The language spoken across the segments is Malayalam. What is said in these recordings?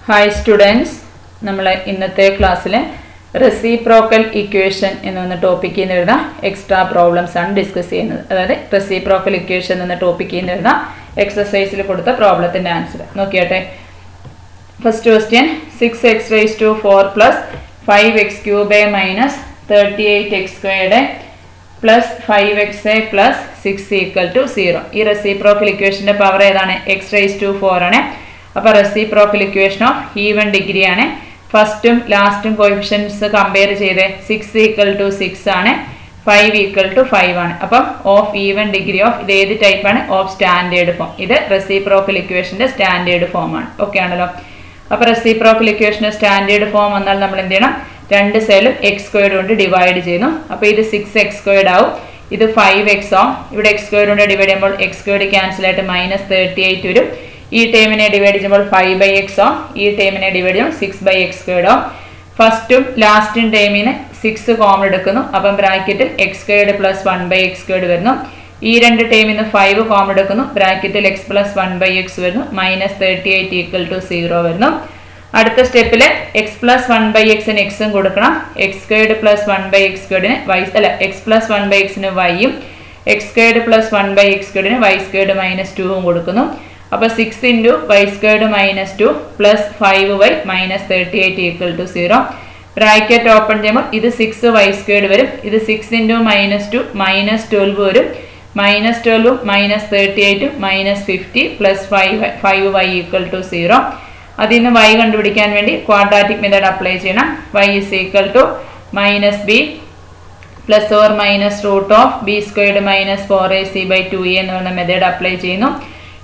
ഹായ് സ്റ്റുഡൻസ്, നമ്മൾ ഇന്നത്തെ ക്ലാസ്സിൽ റെസിപ്രോക്കൽ ഇക്വേഷൻ എന്ന ടോപ്പിക്കിൽ നിന്ന് വരുന്ന എക്സ്ട്രാ പ്രോബ്ലംസ് ആണ് ഡിസ്കസ് ചെയ്യുന്നത്. അതായത് റെസിപ്രോക്കൽ ഇക്വേഷൻ എന്ന ടോപ്പിക്കിൽ നിന്ന് വരുന്ന എക്സസൈസിൽ കൊടുത്ത പ്രോബ്ലത്തിൻ്റെ ആൻസർ നോക്കിയാട്ടെ. First question 6x⁴ plus 5x³ minus 38x² plus 5x plus 6 = 0. ഈ റെസിപ്രോക്കൽ ഇക്വേഷൻ്റെ പവർ ഏതാണ്? x⁴ ആണ്. അപ്പോൾ reciprocal equation of even degree ആണ്. ഫസ്റ്റും ലാസ്റ്റും കോഎഫിഷ്യൻസ് കമ്പയർ ചെയ്ത് 6 = 6 ആണ്, 5 = 5 ആണ്. അപ്പം ഓഫ് ഈവൻ ഡിഗ്രി ഓഫ് ഇത് ഏത് ടൈപ്പാണ്? Of standard form. ഇത് റെസിപ്രോക്കൽ ഇക്വേഷൻ്റെ സ്റ്റാൻഡേർഡ് ഫോം ആണ്. ഓക്കെ ആണല്ലോ. അപ്പോൾ റെസിപ്രോക്കൽ ഇക്വേഷൻ്റെ സ്റ്റാൻഡേർഡ് ഫോം വന്നാൽ നമ്മൾ എന്ത് ചെയ്യണം? രണ്ട് സൈഡിലും x² കൊണ്ട് ഡിവൈഡ് ചെയ്യുന്നു. അപ്പോൾ ഇത് 6x² ആവും, ഇത് 5x ആവും. ഇവിടെ x² കൊണ്ട് ഡിവൈഡ് ചെയ്യുമ്പോൾ x² ക്യാൻസൽ ആയിട്ട് -38 വരും. ഈ ടേമിനെ ഡിവൈഡ് ചെയ്യുമ്പോൾ 5/x ആവും, ഈ ടേമിനെ ഡിവൈഡ് ചെയ്യുമ്പോൾ 6/x² ആവും. ഫസ്റ്റും ലാസ്റ്റും ടേമിന് 6 കോമൺ എടുക്കുന്നു. അപ്പം ബ്രാക്കറ്റിൽ x² പ്ലസ് 1/x² വരുന്നു. ഈ രണ്ട് ടേമിൽ നിന്ന് 5 കോമൺ എടുക്കുന്നു. ബ്രാക്കറ്റിൽ x പ്ലസ് 1/x വരുന്നു. -38 = 0 വരുന്നു. അടുത്ത സ്റ്റെപ്പിൽ x പ്ലസ് 1/xന് എക്സും കൊടുക്കണം. x² പ്ലസ് 1/x²ന് x പ്ലസ് 1/xന് y-യും x² പ്ലസ് 1/x²ന് y² -2 കൊടുക്കുന്നു. അപ്പോൾ 6 × y² -2 plus 5y -38 = 0. Bracket open ചെയ്യുമ്പോൾ ഇത് 6y² വരും. ഇത് 6 × -2 -12 വരും. -12 -38 -50 പ്ലസ് 5y = 0. അതിൽ നിന്ന് y കണ്ടുപിടിക്കാൻ വേണ്ടി ക്വാഡ്രാറ്റിക് മെത്തേഡ് അപ്ലൈ ചെയ്യണം. y = -b plus or minus √b² - 4ac/2a എന്ന് പറയുന്ന മെത്തേഡ് അപ്ലൈ ചെയ്യുന്നു.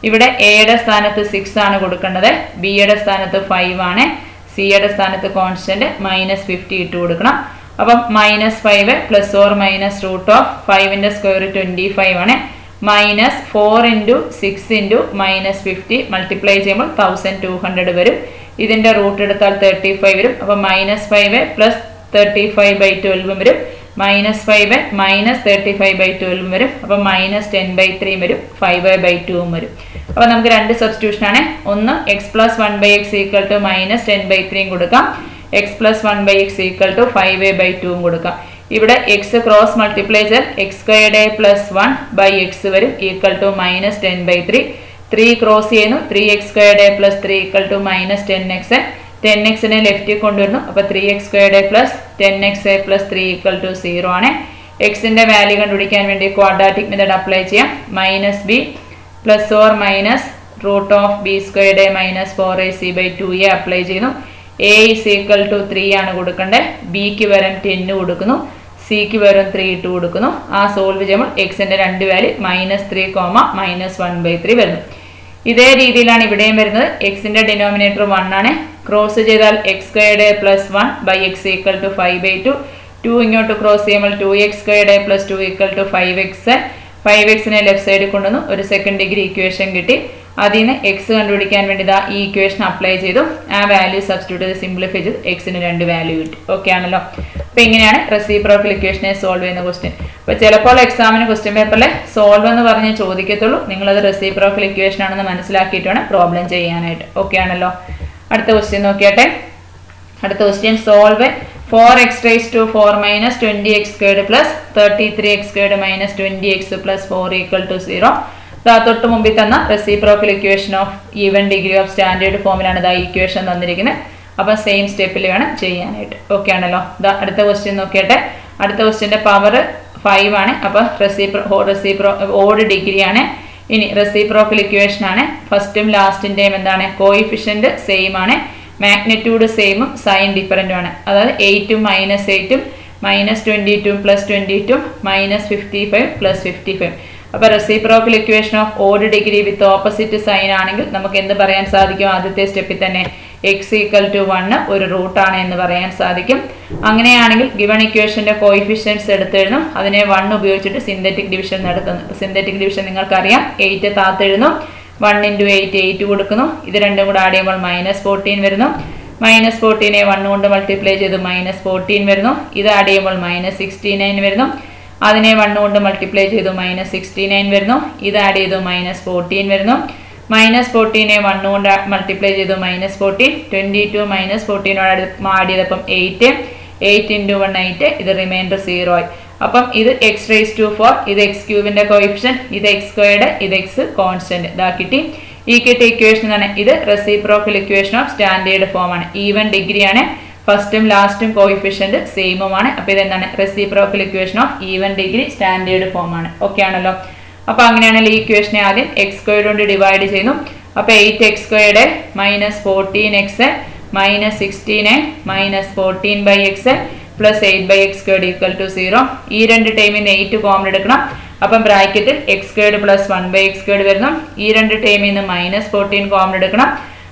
ഇവിടെ എയുടെ സ്ഥാനത്ത് 6 ആണ് കൊടുക്കേണ്ടത്, ബിയുടെ സ്ഥാനത്ത് 5 ആണ്, സിയുടെ സ്ഥാനത്ത് കോൺസ്റ്റന്റ് -50 ഇട്ട് കൊടുക്കണം. അപ്പം -5 പ്ലസ് ഓർ മൈനസ് √5ന്റെ സ്ക്വയർ 25 ആണ്. -4 × 6 × -50 മൾട്ടിപ്ലൈ ചെയ്യുമ്പോൾ 1200 വരും. ഇതിന്റെ റൂട്ട് എടുത്താൽ 35 വരും. അപ്പം -5 പ്ലസ് 35/12 വരും. -5 -35/12 വരും. അപ്പം -10/3 വരും. 5/2 വരും. അപ്പോൾ നമുക്ക് രണ്ട് സബ്സ്റ്റിറ്റ്യൂഷൻ ആണ്. ഒന്ന് x പ്ലസ് 1/x = -10/3 കൊടുക്കാം, x പ്ലസ് 1/x = 5/2 കൊടുക്കാം. ഇവിടെ x ക്രോസ് മൾട്ടിപ്ലൈ ചെയ്താൽ x² പ്ലസ് 1/x വരും =-10/3. 3 ക്രോസ് ചെയ്യുന്നു, 3x² പ്ലസ് 3 = -10x. 10xനെ ലെഫ്റ്റിൽ കൊണ്ടുവരുന്നു. അപ്പോൾ 3x² പ്ലസ് 10x പ്ലസ് 3 = 0 ആണ്. എക്സിന്റെ വാല്യൂ കണ്ടുപിടിക്കാൻ വേണ്ടി ക്വാഡ്രാറ്റിക് മെത്തേഡ് അപ്ലൈ ചെയ്യാം. -b plus or minus √b² - 4ac/2a apply ചെയ്യുന്നു. a = 3 ആണ് കൊടുക്കേണ്ടത്. ബിക്ക് പകരം 10 കൊടുക്കുന്നു, സിക്ക് പകരം 3 ഇട്ട് കൊടുക്കുന്നു. ആ സോൾവ് ചെയ്യുമ്പോൾ എക്സിന്റെ രണ്ട് വാല്യൂ -3, -1/3 വരുന്നു. ഇതേ രീതിയിലാണ് ഇവിടെയും വരുന്നത്. എക്സിന്റെ ഡിനോമിനേറ്റർ 1 ആണ്. ക്രോസ് ചെയ്താൽ x² പ്ലസ് 1/x = 5/2. 2 ഇങ്ങോട്ട് ക്രോസ് ചെയ്യുമ്പോൾ 2x² പ്ലസ് 2 = 5x. 5xനെ ലെഫ്റ്റ് സൈഡിൽ കൊണ്ടുവന്നു. ഒരു സെക്കൻഡ് ഡിഗ്രി ഇക്വേഷൻ കിട്ടി. അതിൽ നിന്ന് എക്സ് കണ്ടുപിടിക്കാൻ വേണ്ടി ഈ ഇക്വേഷൻ അപ്ലൈ ചെയ്തു. ആ വാല്യൂ സബ്സ്റ്റിറ്റ്യൂട്ട് ചെയ്ത് സിംപ്ലിഫൈ ചെയ്ത് എക്സിന് രണ്ട് വാല്യൂ കിട്ടി. ഓക്കെ ആണല്ലോ. അപ്പോൾ ഇങ്ങനെയാണ് റെസിപ്രോക്കൽ ഇക്വേഷനെ സോൾവ് ചെയ്യുന്ന ക്വസ്റ്റ്യൻ. അപ്പോൾ ചിലപ്പോൾ എക്സാമിന് ക്വസ്റ്റ്യൻ പേപ്പറിൽ സോൾവ് എന്ന് പറഞ്ഞ് ചോദിക്കത്തുള്ളൂ. നിങ്ങളത് റെസിപ്രോക്കൽ ഇക്വേഷൻ ആണെന്ന് മനസ്സിലാക്കിയിട്ട് വേണം പ്രോബ്ലം ചെയ്യാനായിട്ട്. ഓക്കെ ആണല്ലോ. അടുത്ത ക്വസ്റ്റ്യൻ നോക്കിയാട്ടെ. അടുത്ത question solve 4x⁴ - 20x² plus 33x² - 20x plus 4 = 0. തൊട്ട് മുമ്പിൽ തന്ന reciprocal equation of even degree of standard ഫോമിലാണ് ഈ ഇക്വേഷൻ തന്നിരിക്കുന്നത്. അപ്പം സെയിം സ്റ്റെപ്പിൽ വേണം ചെയ്യാനായിട്ട്. ഓക്കെ ആണല്ലോ. അടുത്ത ക്വസ്റ്റ്യൻ നോക്കിയാട്ടെ. അടുത്ത ക്വസ്റ്റ്യൻ്റെ പവർ 5 ആണ്. അപ്പം ഓഡ് ഡിഗ്രി ആണ്. ഇനി റെസിപ്രോക്കൽ ഇക്വേഷൻ ആണ്. ഫസ്റ്റും ലാസ്റ്റിൻ്റെയും എന്താണ്? കോയിഫിഷ്യൻ്റ് സെയിം ആണ്, മാഗ്നിറ്റ്യൂഡ് സെയിമും സൈൻ ഡിഫറൻറ്റും ആണ്. അതായത് 8 - 8 -22 പ്ലസ് 22 -55 പ്ലസ് 55. അപ്പോൾ reciprocal equation of odd degree with opposite sign ആണെങ്കിൽ നമുക്ക് എന്ത് പറയാൻ സാധിക്കും? ആദ്യത്തെ സ്റ്റെപ്പിൽ തന്നെ x = 1 ഒരു റൂട്ടാണ് എന്ന് പറയാൻ സാധിക്കും. അങ്ങനെയാണെങ്കിൽ ഗിവൺ ഇക്വേഷൻ്റെ കോയിഫിഷ്യൻസ് എടുത്തെഴുതുന്നു. അതിനെ 1 ഉപയോഗിച്ചിട്ട് സിന്തറ്റിക് ഡിവിഷൻ നടത്തുന്നു. സിന്തറ്റിക് ഡിവിഷൻ നിങ്ങൾക്കറിയാം. 8 താത്തെഴുതുന്നു. 1 × 8 8 കൊടുക്കുന്നു. ഇത് രണ്ടും കൂടെ ആഡ് ചെയ്യുമ്പോൾ -14 വരുന്നു. -14നെ 1 കൊണ്ട് മൾട്ടിപ്ലൈ ചെയ്ത് -14 വരുന്നു. ഇത് ആഡ് ചെയ്യുമ്പോൾ -69 വരുന്നു. അതിനെ 1 കൊണ്ട് മൾട്ടിപ്ലൈ ചെയ്തു -69 വരുന്നു. ഇത് ആഡ് ചെയ്തു -14 വരുന്നു. -14 1 കൊണ്ട് മൾട്ടിപ്ലൈ ചെയ്തു -14, 22 -14 ആഡ് ചെയ്തപ്പം 8, 8 × 1 8, ഇത് റിമൈൻഡർ 0 ആയി. അപ്പം ഇത് x⁴, ഇത് x³ കോയിഫിഷ്യന്റ്, ഇത് x², ഇത് x കോൺസ്റ്റന്റ്. ഇതാ കിട്ടി. ഈ കിട്ടിയ ഇക്വേഷൻ ആണ് ഇത് reciprocal equation of standard form ആണ്. ഈവൻ ഡിഗ്രി ആണ്, ഫസ്റ്റും ലാസ്റ്റും കോയിഫിഷ്യന്റ് സെയിമുമാണ്. അപ്പൊ ഇതെന്താണ് reciprocal equation of even degree standard form ആണ്. ഓക്കെ ആണല്ലോ. അപ്പൊ അങ്ങനെയാണെങ്കിൽ ഈ ഇക്വേഷനെ ആദ്യം x² കൊണ്ട് ഡിവൈഡ് ചെയ്യുന്നു. അപ്പൊ 8x² -14x -16 -14/x plus 8/x² = 0. ഈ രണ്ട് ടൈമിൽ നിന്ന് 8 കോമൺ എടുക്കണം. അപ്പം ബ്രാക്കറ്റിൽ x² + 1/x² വരുന്നു. ഈ രണ്ട് ടൈമിൽ നിന്ന് -14 കോമൺ എടുക്കണം.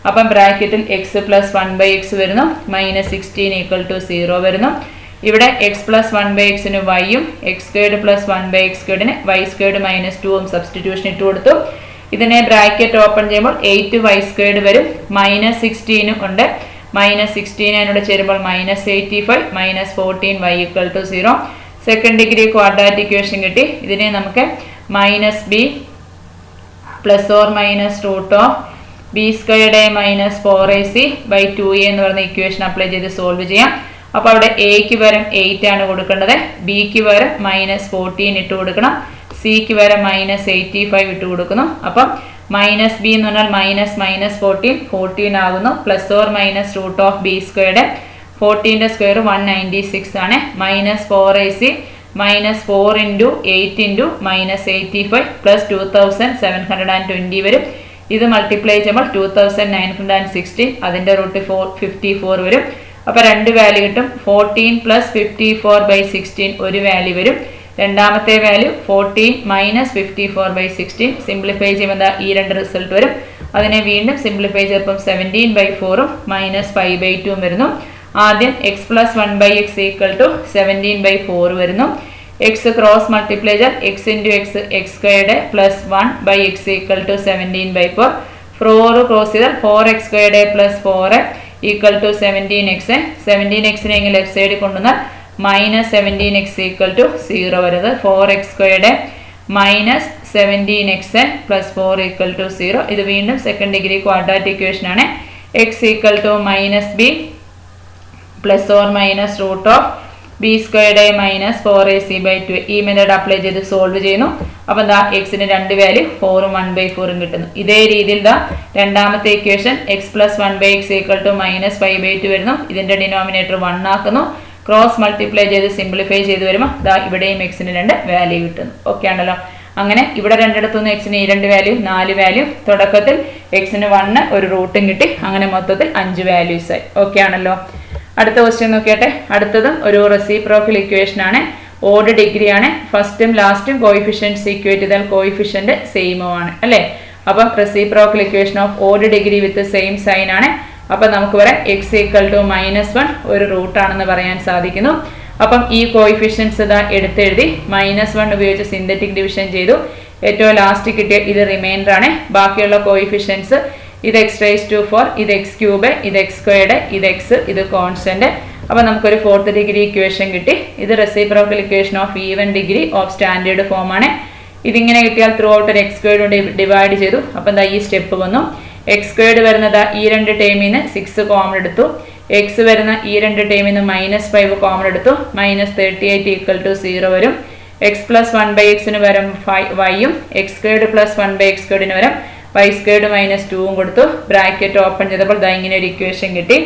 അപ്പം ബ്രാക്കറ്റിൽ x + 1/x വരുന്നു. -16 = 0 വരുന്നു. ഇവിടെ x + 1/x-ന് y-ഉം x² + 1/x²-ന് y² - 2-ഉം സബ്സ്റ്റിറ്റ്യൂഷൻ ഇട്ട് കൊടുത്തു. ഇതിനെ ബ്രാക്കറ്റ് ഓപ്പൺ ചെയ്യുമ്പോൾ 8y² വരും. -16 ഉണ്ട്. -16 അതിനോട് ചേരുമ്പോൾ -85 -14y = 0. Second degree quadratic equation കിട്ടി. ഇതിനെ നമുക്ക് -b ± √b² - 4ac/2a എന്ന് പറയുന്ന ഇക്വേഷൻ അപ്ലൈ ചെയ്ത് സോൾവ് ചെയ്യാം. അപ്പോൾ അവിടെ എക്ക് പകരം 8 ആണ് കൊടുക്കേണ്ടത്, ബിക്ക് പകരം -14 ഇട്ട് കൊടുക്കണം, സിക്ക് പകരം -85 ഇട്ട് കൊടുക്കുന്നു. അപ്പം -b എന്ന് പറഞ്ഞാൽ -14 ആകുന്നു. ± √b², 14ന്റെ സ്ക്വയർ 196 ആണ്. -4ac -4 × 8 × -85 + 2720 വരും. ഇത് മൾട്ടിപ്ലൈ ചെയ്യുമ്പോൾ 2960, അതിൻ്റെ √54 വരും. അപ്പോൾ രണ്ട് വാല്യൂ കിട്ടും. 14 + 54/16 ഒരു വാല്യൂ വരും. രണ്ടാമത്തെ വാല്യൂ 14 - 54/16. സിംപ്ലിഫൈ ചെയ്യുമ്പോൾ ഈ രണ്ട് റിസൾട്ട് വരും. അതിനെ വീണ്ടും സിംപ്ലിഫൈ ചെയ്തപ്പം 17/4 -5/2 വരുന്നു. ആദ്യം x + 1/x = 17/4 വരുന്നു. x ക്രോസ് മൾട്ടിപ്ലൈ ചെയ്താൽ x × x x² + 1/x = 17/4. 4 cross ചെയ്താൽ 4x² + 4 = 17x. 17x-നെ ഇങ്ങനെ ലെഫ്റ്റ് സൈഡിൽ കൊണ്ടുവന്നാൽ -17x = 0 വരുന്നത്. 4x² - 17x + 4 = 0. ഇത് വീണ്ടും സെക്കൻഡ് ഡിഗ്രി ക്വാഡ്രാറ്റിക് ഇക്വേഷൻ ആണ്. x = -b ± √b² - 4ac/2. ഈ മെത്തേഡ് അപ്ലൈ ചെയ്ത് സോൾവ് ചെയ്യുന്നു. അപ്പം ദാ എക്സിന് രണ്ട് വാല്യൂ 4ഉം 1/4ഉം കിട്ടുന്നു. ഇതേ രീതിയിൽ ദാ രണ്ടാമത്തെ ഇക്വേഷൻ x + 1/x = -5/2 വരുന്നു. ഇതിന്റെ ഡിനോമിനേറ്റർ 1 ആക്കുന്നു. ക്രോസ് മൾട്ടിപ്ലൈ ചെയ്ത് സിംപ്ലിഫൈ ചെയ്ത് വരുമ്പോൾ ദാ ഇവിടെയും എക്സിന് രണ്ട് വാല്യൂ കിട്ടുന്നു. ഓക്കെ ആണല്ലോ. അങ്ങനെ ഇവിടെ രണ്ടിടത്തുനിന്ന് എക്സിന് ഈ രണ്ട് വാല്യൂ 4 വാല്യൂ. തുടക്കത്തിൽ എക്സിന് 1 ഒരു റൂട്ടും കിട്ടി. അങ്ങനെ മൊത്തത്തിൽ 5 വാല്യൂസ് ആയി. ഓക്കെ ആണല്ലോ. അടുത്ത ക്വസ്റ്റ്യൻ നോക്കിയാട്ടെ. അടുത്തതും ഒരു റെസിപ്രോക്കൽ ഇക്വേഷൻ ആണ്. ഓഡ് ഡിഗ്രി ആണ്. ഫസ്റ്റും ലാസ്റ്റും കോയിഫിഷ്യൻസ് ഈക്വേറ്റ് ചെയ്താൽ കോയിഫിഷ്യന്റ് സെയിമും ആണ് അല്ലേ. അപ്പം reciprocal equation of odd degree with same sign ആണ്. അപ്പം നമുക്ക് പറയാം x = -1 ഒരു റൂട്ടാണെന്ന് പറയാൻ സാധിക്കുന്നു. അപ്പം ഈ കോയിഫിഷ്യൻസ് ഇതാ എടുത്തെഴുതി -1 ഉപയോഗിച്ച് സിന്തറ്റിക് ഡിവിഷൻ ചെയ്തു. ഏറ്റവും ലാസ്റ്റ് കിട്ടിയ ഇത് റിമൈൻഡർ ആണ്. ബാക്കിയുള്ള കോയിഫിഷ്യൻസ് ഇത് x⁴, ഇത് x³, ഇത് x², ഇത് x, ഇത് കോൺസ്റ്റന്റ്. അപ്പോൾ നമുക്കൊരു ഫോർത്ത് ഡിഗ്രി ഇക്വേഷൻ കിട്ടി. ഇത് reciprocal equation of even degree of standard form ആണ്. ഇതിങ്ങനെ കിട്ടിയാൽ ത്രൂ ഔട്ട് ഒരു x² കൊണ്ട് ഡിവൈഡ് ചെയ്തു. അപ്പം എന്താ ഈ സ്റ്റെപ്പ് വന്നു. x² വരുന്നത് ഈ രണ്ട് ടൈമിൽ നിന്ന് 6 കോമൺ എടുത്തു. x വരുന്ന ഈ രണ്ട് ടൈമിൽ നിന്ന് -5 കോമൺ എടുത്തു. -38 = 0 വരും. x + 1/x-ന് പകരം y-ഉം x² + 1/x²-ന് പകരം y² - 2-ഉം കൊടുത്തു. ബ്രാക്കറ്റ് ഓപ്പൺ ചെയ്തപ്പോൾ ദാ ഇങ്ങനെ ഒരു ഇക്വേഷൻ കിട്ടി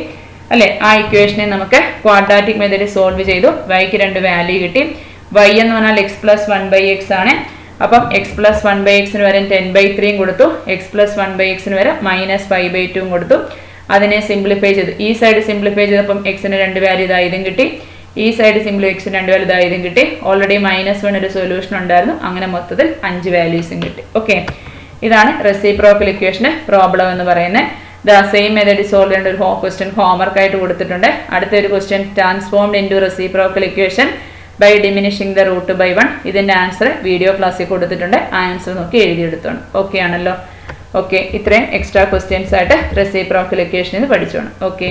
അല്ലേ. ആ ഇക്വേഷനെ നമുക്ക് ക്വാഡ്രാറ്റിക് മെത്തേഡിൽ സോൾവ് ചെയ്തു. y-ക്ക് രണ്ട് വാല്യൂ കിട്ടി. y എന്ന് പറഞ്ഞാൽ x + 1/x ആണ്. അപ്പം x + 1/x-ന് പകരം 10/3 കൊടുത്തു. x + 1/x-ന് പകരം -5/2 കൊടുത്തു. അതിനെ സിംപ്ലിഫൈ ചെയ്തു. ഈ സൈഡ് സിംപ്ലിഫൈ ചെയ്തപ്പം x-ന് രണ്ട് വാല്യൂ ഇതായതും കിട്ടി. ഈ സൈഡ് സിംപ്ലി x-ന് രണ്ട് വാല്യൂ ഇതായതും കിട്ടി. ഓൾറെഡി -1 ഒരു സൊല്യൂഷൻ ഉണ്ടായിരുന്നു. അങ്ങനെ മൊത്തത്തിൽ 5 വാല്യൂസും കിട്ടി. ഓക്കെ, ഇതാണ് റെസിപ്രോക്കൽ ഇക്വേഷന് പ്രോബ്ലം എന്ന് പറയുന്നത്. ദ സെയിം മെത്തേഡ് സോൾവ് ചെയ്യേണ്ട ഒരു ക്വസ്റ്റ്യൻ ഹോംവർക്ക് ആയിട്ട് കൊടുത്തിട്ടുണ്ട്. അടുത്തൊരു question transformed into reciprocal equation by diminishing the root by 1. ഇതിൻ്റെ ആൻസർ വീഡിയോ ക്ലാസ്സിൽ കൊടുത്തിട്ടുണ്ട്. ആ ആൻസർ നോക്കി എഴുതിയെടുത്തോണം. ഓക്കെ ആണല്ലോ. ഓക്കെ, ഇത്രയും എക്സ്ട്രാ ക്വസ്റ്റ്യൻസ് ആയിട്ട് റെസിപ്രോക്കൽ ഇക്വേഷനിൽ നിന്ന് പഠിച്ചോണം. ഓക്കെ.